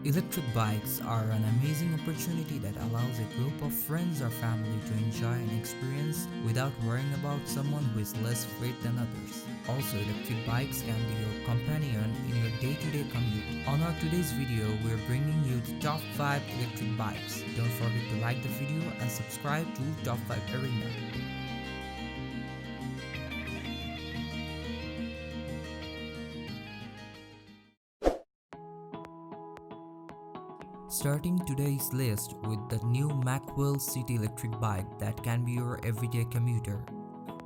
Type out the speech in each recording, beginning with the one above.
Electric bikes are an amazing opportunity that allows a group of friends or family to enjoy an experience without worrying about someone who is less fit than others. Also, electric bikes can be your companion in your day-to-day commute. On our today's video, we are bringing you the top 5 electric bikes. Don't forget to like the video and subscribe to Top 5 Arena. Starting today's list with the new Macwheel City electric bike that can be your everyday commuter.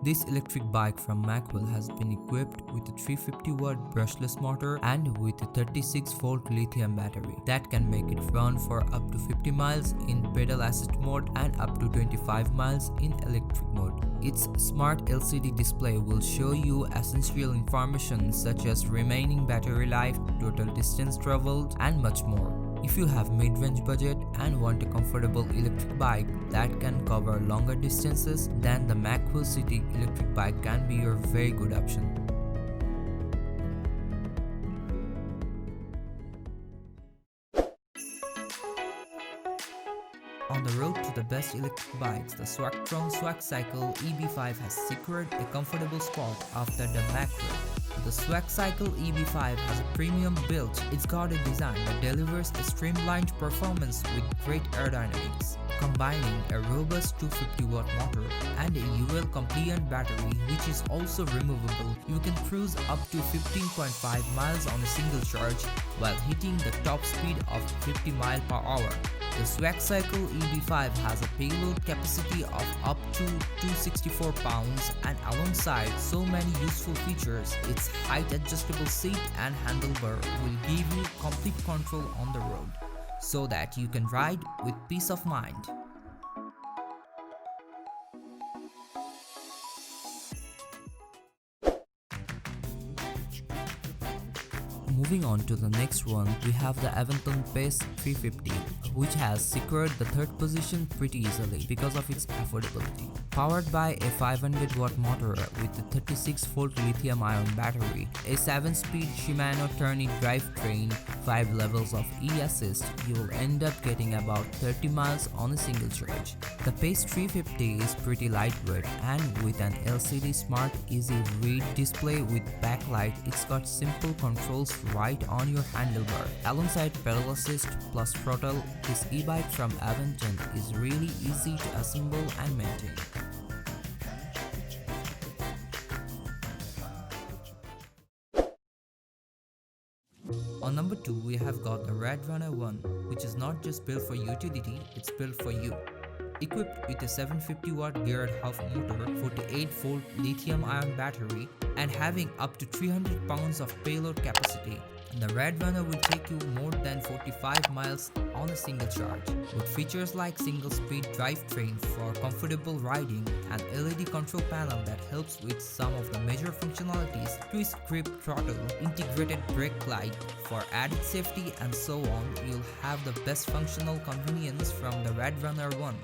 This electric bike from Macwheel has been equipped with a 350-watt brushless motor and with a 36-volt lithium battery that can make it run for up to 50 miles in pedal assist mode and up to 25 miles in electric mode. Its smart LCD display will show you essential information such as remaining battery life, total distance traveled, and much more. If you have mid-range budget and want a comfortable electric bike that can cover longer distances, then the Macwheel City electric bike can be your very good option. On the road to the best electric bikes, the SWAGTRON Swagcycle EB5 has secured a comfortable spot after the Macwheel. The Swagcycle EB5 has a premium build. It's got a design that delivers a streamlined performance with great aerodynamics, combining a robust 250-watt motor and a UL compliant battery which is also removable. You can cruise up to 15.5 miles on a single charge while hitting the top speed of 50 miles per hour. The Swagcycle EB5 has a payload capacity of up to 264 pounds and alongside so many useful features, its height adjustable seat and handlebar will give you complete control on the road so that you can ride with peace of mind. Moving on to the next one, we have the Aventon Pace 350, which has secured the third position pretty easily because of its affordability. Powered by a 500-watt motor with a 36-volt lithium-ion battery, a 7-speed Shimano turning drivetrain, 5 levels of e-assist, you will end up getting about 30 miles on a single charge. The Pace 350 is pretty lightweight and with an LCD Smart Easy Read display with backlight, it's got simple controls right on your handlebar. Alongside pedal assist plus throttle, this e-bike from Aventon is really easy to assemble and maintain. On number 2, we have got the RadRunner 1, which is not just built for utility, it's built for you. Equipped with a 750-watt geared half motor, 48-volt lithium-ion battery, and having up to 300 pounds of payload capacity, the RadRunner will take you more than 45 miles on a single charge. With features like single-speed drivetrain for comfortable riding, an LED control panel that helps with some of the major functionalities, twist grip throttle, integrated brake light for added safety, and so on, you'll have the best functional convenience from the RadRunner 1.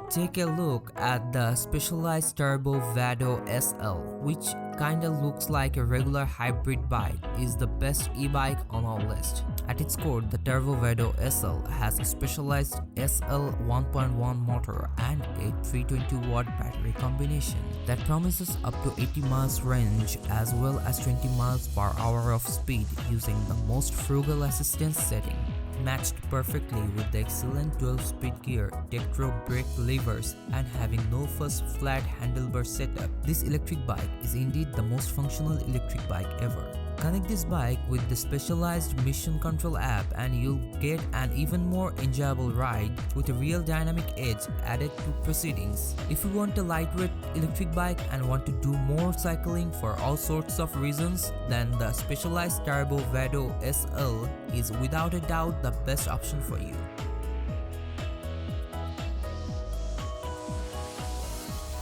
Take a look at the specialized turbo Vado SL, which kinda looks like a regular hybrid bike, is the best e-bike on our list. At its core, the turbo Vado SL has a specialized SL 1.1 motor and a 320-watt battery combination that promises up to 80 miles range as well as 20 miles per hour of speed using the most frugal assistance setting. Matched perfectly with the excellent 12-speed gear, Tektro brake levers, and having no fuss flat handlebar setup, this electric bike is indeed the most functional electric bike ever. Connect this bike with the specialized Mission Control app and you'll get an even more enjoyable ride with a real dynamic edge added to proceedings. If you want a lightweight electric bike and want to do more cycling for all sorts of reasons, then the specialized Turbo Vado SL is without a doubt the best option for you.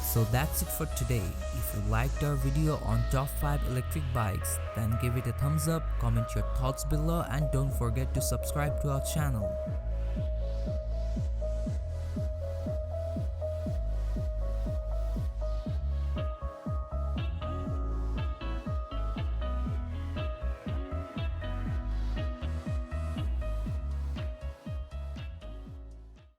So that's it for today. If you liked our video on top 5 electric bikes, then give it a thumbs up, comment your thoughts below and don't forget to subscribe to our channel.